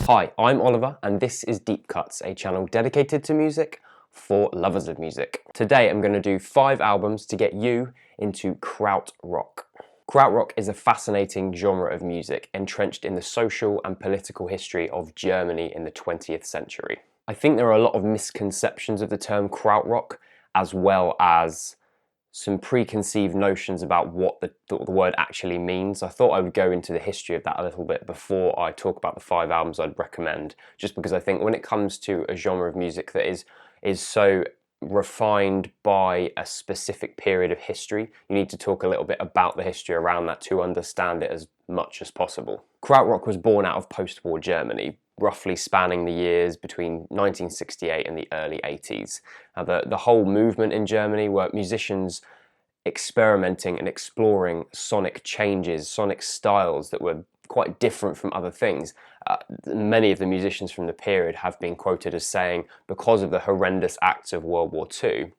Hi, I'm Oliver and this is Deep Cuts, a channel dedicated to music for lovers of music. Today I'm going to do 5 albums to get you into krautrock. Krautrock is a fascinating genre of music entrenched in the social and political history of Germany in the 20th century. I think there are a lot of misconceptions of the term krautrock, as well as some preconceived notions about what the word actually means. I thought I would go into the history of that a little bit before I talk about the 5 albums I'd recommend, just because I think when it comes to a genre of music that is so refined by a specific period of history, you need to talk a little bit about the history around that to understand it as much as possible. Krautrock was born out of post-war Germany, roughly spanning the years between 1968 and the early 80s. The whole movement in Germany were musicians experimenting and exploring sonic changes, sonic styles that were quite different from other things. Many of the musicians from the period have been quoted as saying, because of the horrendous acts of World War II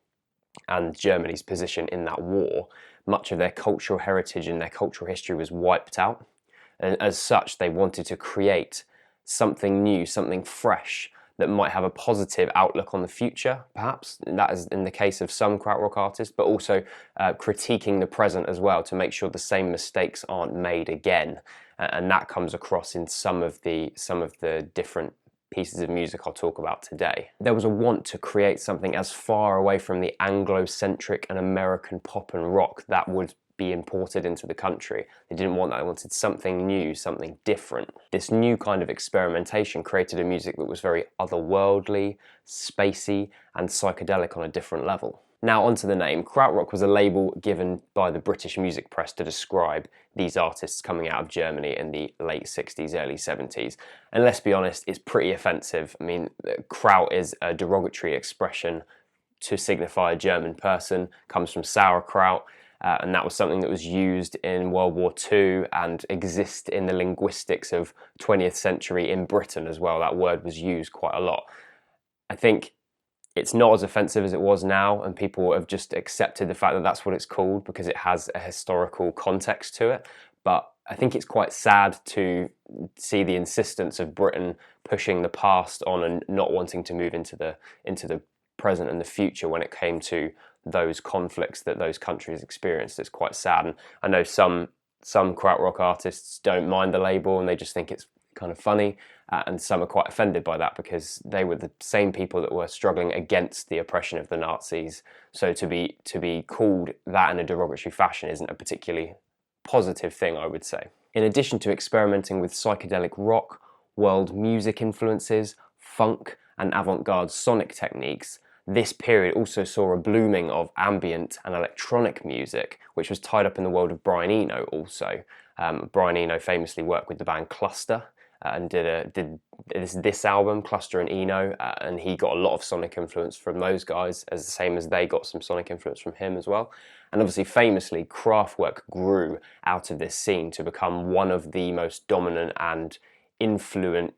and Germany's position in that war, much of their cultural heritage and their cultural history was wiped out. And as such, they wanted to create something new, something fresh that might have a positive outlook on the future, perhaps. And that is in the case of some krautrock artists, but also critiquing the present as well to make sure the same mistakes aren't made again. And that comes across in some of the different pieces of music I'll talk about today. There was a want to create something as far away from the Anglo-centric and American pop and rock that would be imported into the country. They didn't want that, they wanted something new, something different. This new kind of experimentation created a music that was very otherworldly, spacey, and psychedelic on a different level. Now onto the name. Krautrock was a label given by the British music press to describe these artists coming out of Germany in the late 60s, early 70s. And let's be honest, it's pretty offensive. I mean, kraut is a derogatory expression to signify a German person, comes from sauerkraut, and that was something that was used in World War II and exists in the linguistics of 20th century in Britain as well. That word was used quite a lot. I think it's not as offensive as it was now, and people have just accepted the fact that that's what it's called because it has a historical context to it. But I think it's quite sad to see the insistence of Britain pushing the past on and not wanting to move into the present and the future when it came to those conflicts that those countries experienced. It's quite sad, and I know some krautrock artists don't mind the label and they just think it's kind of funny, and some are quite offended by that because they were the same people that were struggling against the oppression of the Nazis. So to be called that in a derogatory fashion isn't a particularly positive thing, I would say. In addition to experimenting with psychedelic rock, world music influences, funk, and avant-garde sonic techniques, this period also saw a blooming of ambient and electronic music, which was tied up in the world of Brian Eno also. Brian Eno famously worked with the band Cluster and did this album, Cluster and Eno, and he got a lot of sonic influence from those guys, as the same as they got some sonic influence from him as well. And obviously, famously, Kraftwerk grew out of this scene to become one of the most dominant and influential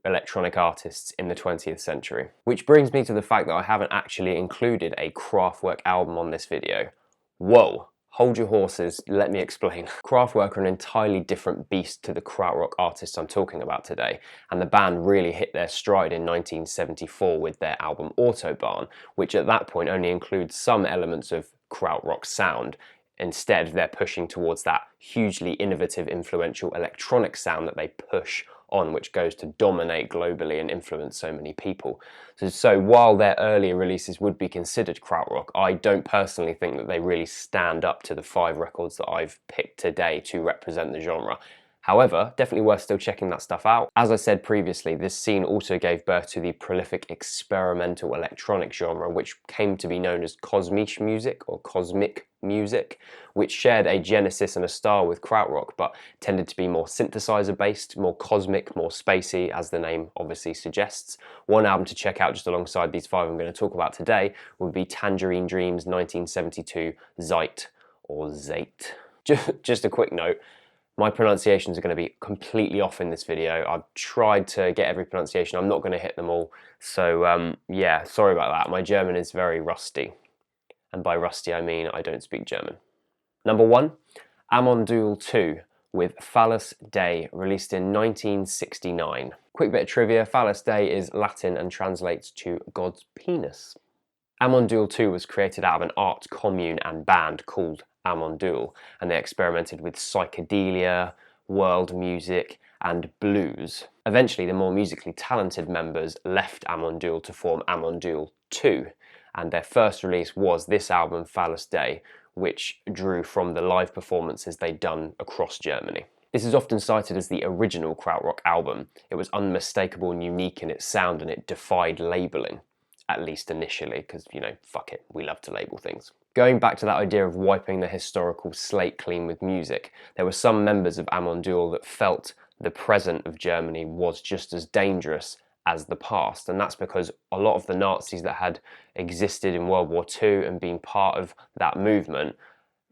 electronic artists in the 20th century. Which brings me to the fact that I haven't actually included a Kraftwerk album on this video. Whoa! Hold your horses, let me explain. Kraftwerk are an entirely different beast to the krautrock artists I'm talking about today, and the band really hit their stride in 1974 with their album Autobahn, which at that point only includes some elements of krautrock sound. Instead, they're pushing towards that hugely innovative, influential electronic sound that they push on, which goes to dominate globally and influence so many people. So while their earlier releases would be considered krautrock, I don't personally think that they really stand up to the 5 records that I've picked today to represent the genre. However, definitely worth still checking that stuff out. As I said previously, this scene also gave birth to the prolific experimental electronic genre, which came to be known as cosmic music or cosmic music, which shared a genesis and a style with krautrock, but tended to be more synthesizer based, more cosmic, more spacey, as the name obviously suggests. One album to check out just alongside these 5 I'm going to talk about today would be Tangerine Dream's 1972 CyiEVT or CyiEVT. Just a quick note, my pronunciations are going to be completely off in this video. I've tried to get every pronunciation. I'm not going to hit them all. So yeah, sorry about that. My German is very rusty. And by rusty, I mean I don't speak German. Number 1, Amon Duul 2, with Phallus Day, released in 1969. Quick bit of trivia, Phallus Day is Latin and translates to God's penis. Amon Duul 2 was created out of an art commune and band called Amon Duul, and they experimented with psychedelia, world music, and blues. Eventually, the more musically talented members left Amon Duul to form Amon Duul 2, and their first release was this album, Phallus Day, which drew from the live performances they'd done across Germany. This is often cited as the original krautrock album. It was unmistakable and unique in its sound, and it defied labelling. At least initially, because, you know, fuck it, we love to label things. Going back to that idea of wiping the historical slate clean with music, there were some members of Amon Duul that felt the present of Germany was just as dangerous as the past, and that's because a lot of the Nazis that had existed in World War II and been part of that movement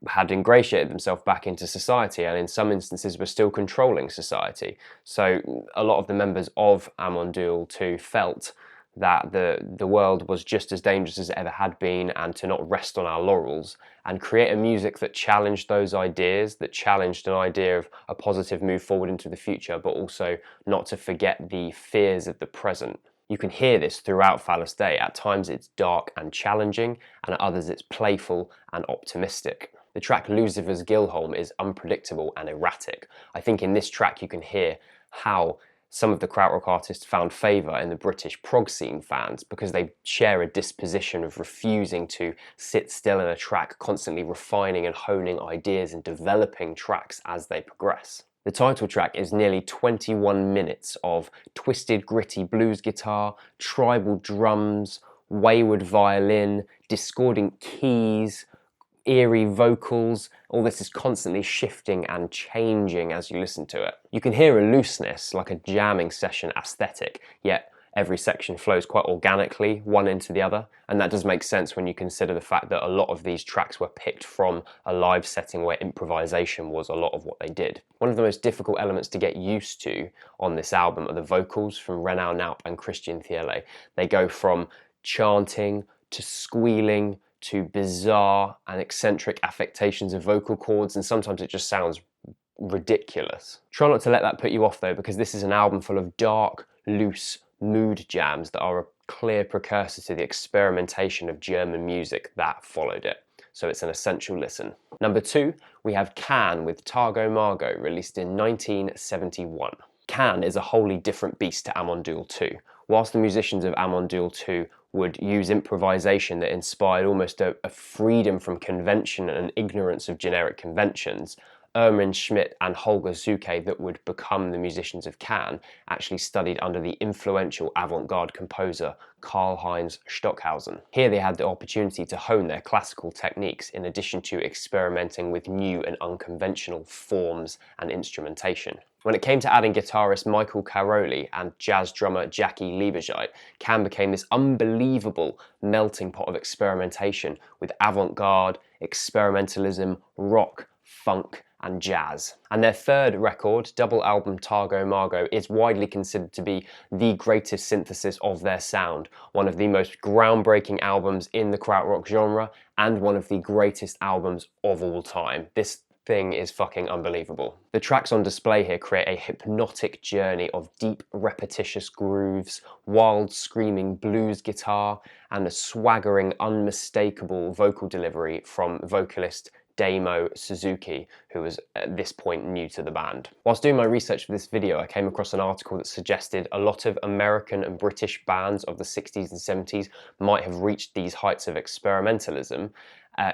had ingratiated themselves back into society, and in some instances were still controlling society. So a lot of the members of Amon Duul 2 felt that the world was just as dangerous as it ever had been, and to not rest on our laurels and create a music that challenged those ideas, that challenged an idea of a positive move forward into the future, but also not to forget the fears of the present. You can hear this throughout Phallus Day. At times it's dark and challenging, and at others it's playful and optimistic. The track Lucifer's Gilholm is unpredictable and erratic. I think in this track you can hear how some of the krautrock artists found favour in the British prog scene fans because they share a disposition of refusing to sit still in a track, constantly refining and honing ideas and developing tracks as they progress. The title track is nearly 21 minutes of twisted, gritty blues guitar, tribal drums, wayward violin, discordant keys, eerie vocals. All this is constantly shifting and changing as you listen to it. You can hear a looseness, like a jamming session aesthetic, yet every section flows quite organically, one into the other, and that does make sense when you consider the fact that a lot of these tracks were picked from a live setting where improvisation was a lot of what they did. One of the most difficult elements to get used to on this album are the vocals from Renaud Naup and Christian Thiele. They go from chanting to squealing to bizarre and eccentric affectations of vocal cords, and sometimes it just sounds ridiculous. Try not to let that put you off though, because this is an album full of dark, loose mood jams that are a clear precursor to the experimentation of German music that followed it. So it's an essential listen. Number 2, we have Can with Tago Mago, released in 1971. Can is a wholly different beast to Amon Duul 2. Whilst the musicians of Amon Duul 2 would use improvisation that inspired almost a freedom from convention and ignorance of generic conventions, Erwin Schmidt and Holger Zuke, that would become the musicians of Can, actually studied under the influential avant-garde composer Karl-Heinz Stockhausen. Here they had the opportunity to hone their classical techniques in addition to experimenting with new and unconventional forms and instrumentation. When it came to adding guitarist Michael Caroli and jazz drummer Jackie Lieberscheit, Can became this unbelievable melting pot of experimentation with avant-garde, experimentalism, rock, funk, and jazz. And their third record, double album Tago Mago, is widely considered to be the greatest synthesis of their sound, one of the most groundbreaking albums in the krautrock genre, and one of the greatest albums of all time. This thing is fucking unbelievable. The tracks on display here create a hypnotic journey of deep, repetitious grooves, wild, screaming blues guitar, and a swaggering, unmistakable vocal delivery from vocalist Damo Suzuki, who was at this point new to the band. Whilst doing my research for this video, I came across an article that suggested a lot of American and British bands of the 60s and 70s might have reached these heights of experimentalism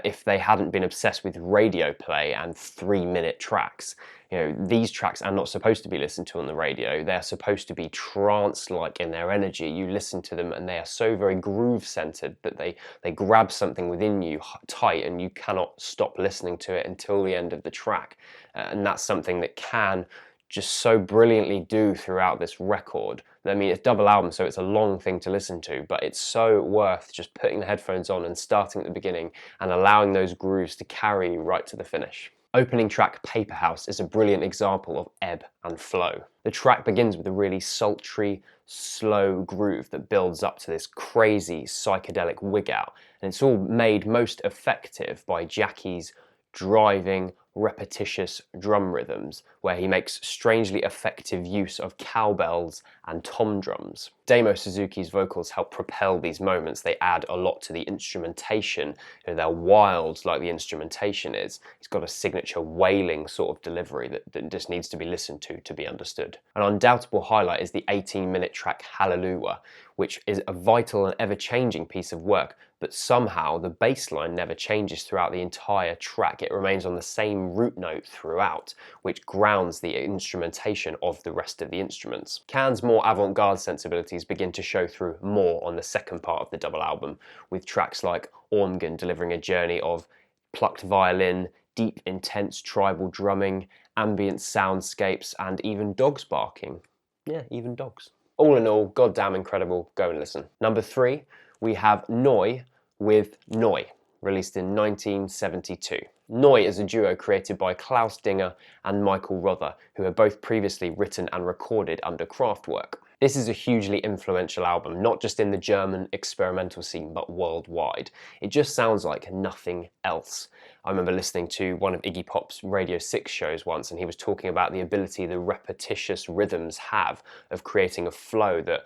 if they hadn't been obsessed with radio play and 3-minute tracks. You know, these tracks are not supposed to be listened to on the radio. They're supposed to be trance-like in their energy. You listen to them and they are so very groove-centered that they grab something within you tight, and you cannot stop listening to it until the end of the track. And that's something that Can just so brilliantly do throughout this record. I mean, it's a double album, so it's a long thing to listen to, but it's so worth just putting the headphones on and starting at the beginning and allowing those grooves to carry you right to the finish. Opening track Paper House is a brilliant example of ebb and flow. The track begins with a really sultry, slow groove that builds up to this crazy psychedelic wig out, and it's all made most effective by Jackie's driving, repetitious drum rhythms, where he makes strangely effective use of cowbells and tom drums. Damo Suzuki's vocals help propel these moments. They add a lot to the instrumentation. They're wild like the instrumentation is. He's got a signature wailing sort of delivery that just needs to be listened to be understood. An undoubtable highlight is the 18-minute track Hallelujah, which is a vital and ever-changing piece of work, but somehow the bass line never changes throughout the entire track. It remains on the same root note throughout, which grounds the instrumentation of the rest of the instruments. Can's more avant-garde sensibilities begin to show through more on the second part of the double album, with tracks like Ormgan delivering a journey of plucked violin, deep, intense tribal drumming, ambient soundscapes, and even dogs barking. Yeah, even dogs. All in all, goddamn incredible. Go and listen. Number 3, we have Noi with Noi, released in 1972. Noi is a duo created by Klaus Dinger and Michael Rother, who have both previously written and recorded under Kraftwerk. This is a hugely influential album, not just in the German experimental scene, but worldwide. It just sounds like nothing else. I remember listening to one of Iggy Pop's Radio 6 shows once, and he was talking about the ability the repetitious rhythms have of creating a flow that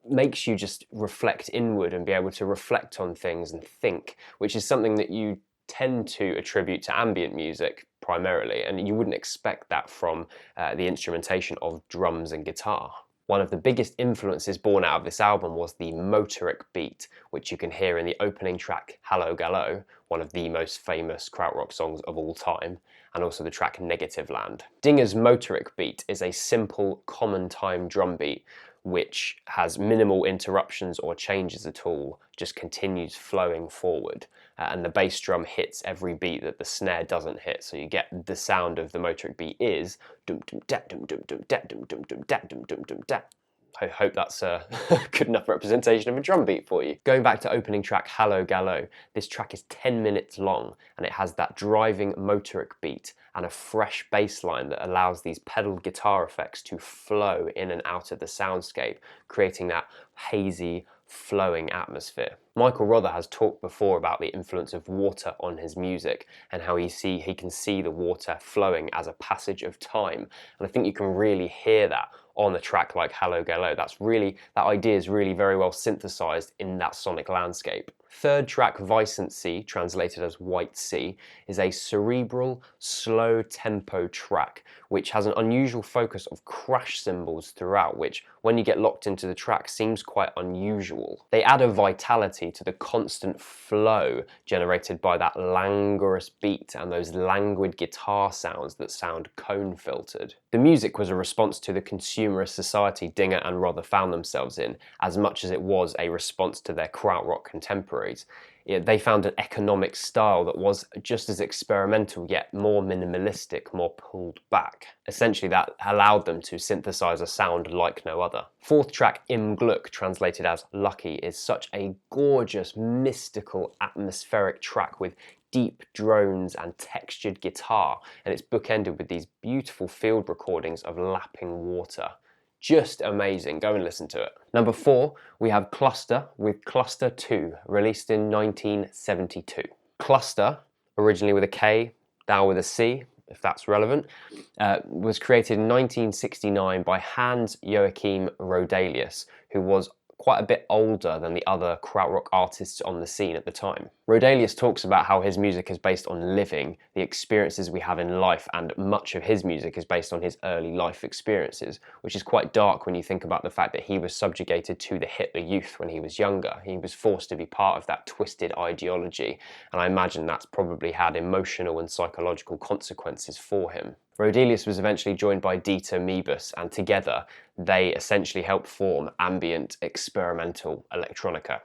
makes you just reflect inward and be able to reflect on things and think, which is something that you tend to attribute to ambient music primarily, and you wouldn't expect that from the instrumentation of drums and guitar. One of the biggest influences born out of this album was the motoric beat, which you can hear in the opening track Hallo Gallo, one of the most famous krautrock songs of all time, and also the track Negative Land. Dinger's motoric beat is a simple, common time drum beat which has minimal interruptions or changes at all, just continues flowing forward. And the bass drum hits every beat that the snare doesn't hit, so you get the sound of the motoric beat is dum dum da dum dum dum da dum dum dum da dum dum dum da. I hope that's a good enough representation of a drum beat for you. Going back to opening track Hallo Gallo, this track is 10 minutes long and it has that driving motoric beat and a fresh bass line that allows these pedal guitar effects to flow in and out of the soundscape, creating that hazy, flowing atmosphere. Michael Rother has talked before about the influence of water on his music and how he can see the water flowing as a passage of time. And I think you can really hear that on a track like Hallo Gallo. That idea is really very well synthesized in that sonic landscape. Third track, Vicent C, translated as White Sea, is a cerebral, slow tempo track which has an unusual focus of crash cymbals throughout, which, when you get locked into the track, seems quite unusual. They add a vitality to the constant flow generated by that languorous beat and those languid guitar sounds that sound cone filtered. The music was a response to the consumerist society Dinger and Rother found themselves in, as much as it was a response to their krautrock contemporaries. They found an economic style that was just as experimental yet more minimalistic, more pulled back. Essentially that allowed them to synthesize a sound like no other. Fourth track, Im Glück, translated as Lucky, is such a gorgeous, mystical, atmospheric track with deep drones and textured guitar, and it's bookended with these beautiful field recordings of lapping water. Just amazing. Go and listen to it. Number 4, we have Cluster with Cluster 2, released in 1972. Cluster, originally with a K, now with a C, if that's relevant, was created in 1969 by Hans Joachim Rodelius, who was quite a bit older than the other krautrock artists on the scene at the time. Rodelius talks about how his music is based on living, the experiences we have in life, and much of his music is based on his early life experiences, which is quite dark when you think about the fact that he was subjugated to the Hitler Youth when he was younger. He was forced to be part of that twisted ideology, and I imagine that's probably had emotional and psychological consequences for him. Rodelius was eventually joined by Dieter Mebus, and together they essentially helped form ambient experimental electronica.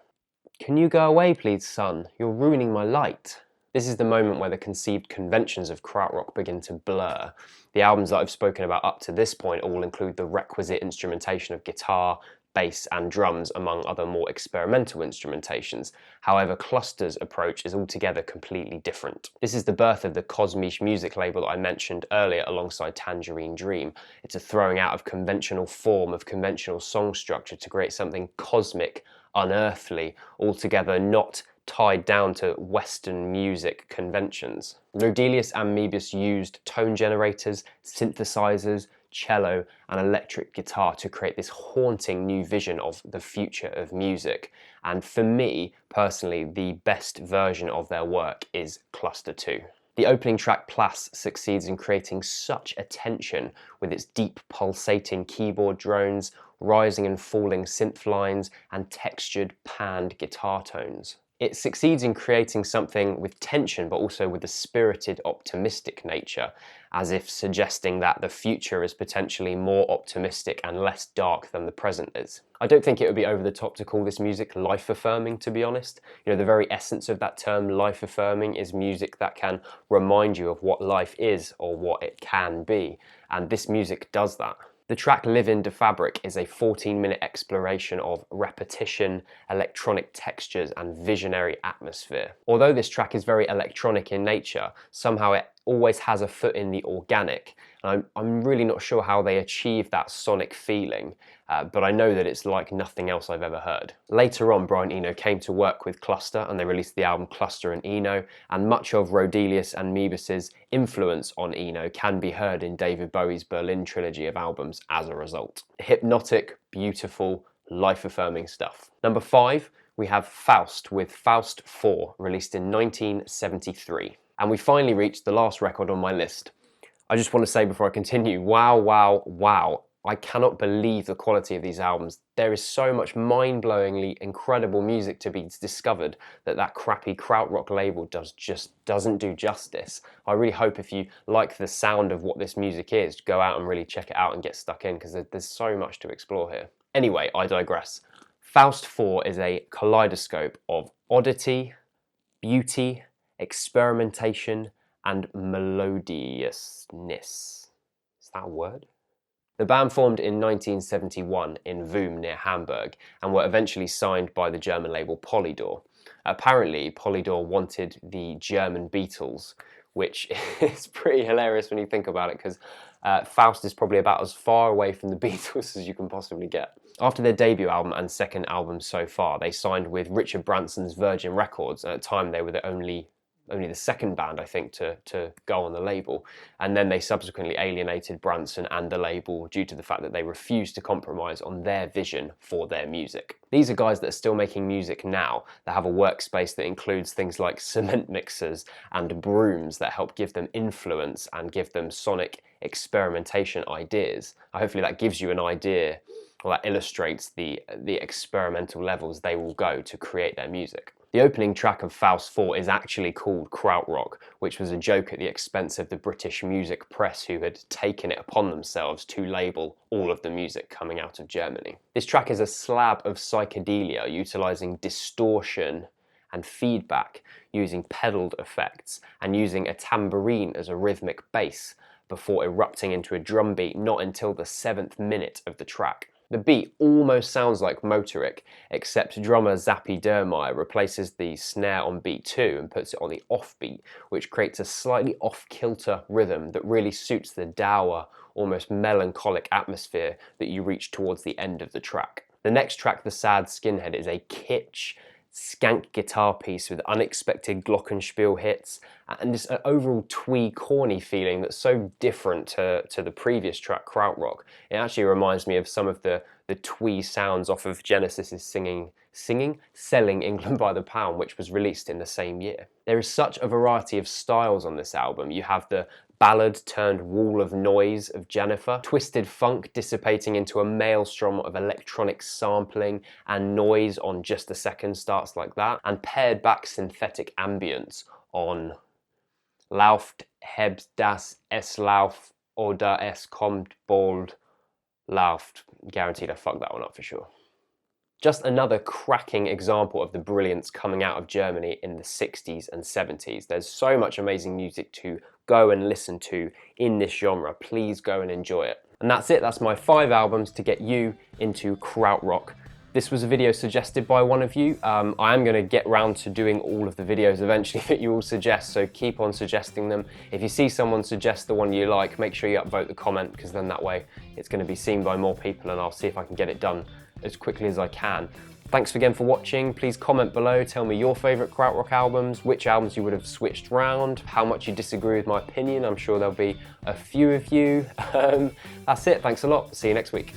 Can you go away please, son? You're ruining my light. This is the moment where the conceived conventions of krautrock begin to blur. The albums that I've spoken about up to this point all include the requisite instrumentation of guitar, bass and drums, among other more experimental instrumentations. However, Cluster's approach is altogether completely different. This is the birth of the Cosmic music label that I mentioned earlier alongside Tangerine Dream. It's a throwing out of conventional form, of conventional song structure to create something cosmic, unearthly, altogether not tied down to Western music conventions. Rodelius and Moebius used tone generators, synthesizers, cello and electric guitar to create this haunting new vision of the future of music. And for me, personally, the best version of their work is Cluster 2. The opening track, Plas, succeeds in creating such a tension with its deep pulsating keyboard drones, rising and falling synth lines, and textured panned guitar tones. It succeeds in creating something with tension but also with a spirited, optimistic nature, as if suggesting that the future is potentially more optimistic and less dark than the present is. I don't think it would be over the top to call this music life-affirming, to be honest. You know, the very essence of that term, life-affirming, is music that can remind you of what life is or what it can be, and this music does that. The track Live in the Fabric is a 14-minute exploration of repetition, electronic textures and visionary atmosphere. Although this track is very electronic in nature, somehow it always has a foot in the organic. I'm really not sure how they achieve that sonic feeling, but I know that it's like nothing else I've ever heard. Later on, Brian Eno came to work with Cluster and they released the album Cluster and Eno, and much of Rodelius and Moebius's influence on Eno can be heard in David Bowie's Berlin trilogy of albums as a result. Hypnotic, beautiful, life-affirming stuff. Number 5, we have Faust with Faust IV, released in 1973. And we finally reached the last record on my list. I just want to say before I continue, wow, wow, wow. I cannot believe the quality of these albums. There is so much mind-blowingly incredible music to be discovered that crappy krautrock label just doesn't do justice. I really hope if you like the sound of what this music is, go out and really check it out and get stuck in, because there's so much to explore here. Anyway, I digress. Faust IV is a kaleidoscope of oddity, beauty, experimentation, and melodiousness. Is that a word? The band formed in 1971 in Wum near Hamburg and were eventually signed by the German label Polydor. Apparently, Polydor wanted the German Beatles, which is pretty hilarious when you think about it, because Faust is probably about as far away from the Beatles as you can possibly get. After their debut album and second album So Far, they signed with Richard Branson's Virgin Records, and at the time they were only the second band, I think, to go on the label. And then they subsequently alienated Branson and the label due to the fact that they refused to compromise on their vision for their music. These are guys that are still making music now, that have a workspace that includes things like cement mixers and brooms that help give them influence and give them sonic experimentation ideas. Hopefully that gives you an idea, or that illustrates the experimental levels they will go to create their music. The opening track of Faust IV is actually called Krautrock, which was a joke at the expense of the British music press, who had taken it upon themselves to label all of the music coming out of Germany. This track is a slab of psychedelia, utilising distortion and feedback, using pedalled effects, and using a tambourine as a rhythmic bass, before erupting into a drum beat not until the 7th minute of the track. The beat almost sounds like Motorik, except drummer Zappy Dermeyer replaces the snare on beat 2 and puts it on the off beat, which creates a slightly off-kilter rhythm that really suits the dour, almost melancholic atmosphere that you reach towards the end of the track. The next track, The Sad Skinhead, is a kitsch, skank guitar piece with unexpected glockenspiel hits and just an overall twee corny feeling that's so different to the previous track Krautrock. It actually reminds me of some of the twee sounds off of Genesis's Selling England by the Pound, which was released in the same year. There is such a variety of styles on this album. You have the ballad turned wall of noise of Jennifer, twisted funk dissipating into a maelstrom of electronic sampling and noise on Just a Second starts like that, and pared back synthetic ambience on Lauft hebt das es Lauf oder es kommt bald Lauft. Guaranteed I fucked that one up for sure. Just another cracking example of the brilliance coming out of Germany in the 60s and 70s. There's so much amazing music to go and listen to in this genre. Please go and enjoy it. And that's it. That's my 5 albums to get you into krautrock. This was a video suggested by one of you. I am going to get round to doing all of the videos eventually that you all suggest, so keep on suggesting them. If you see someone suggest the one you like, make sure you upvote the comment, because then that way it's going to be seen by more people and I'll see if I can get it done as quickly as I can. Thanks again for watching. Please comment below, tell me your favourite krautrock albums, which albums you would have switched round, how much you disagree with my opinion. I'm sure there'll be a few of you. That's it, thanks a lot, see you next week.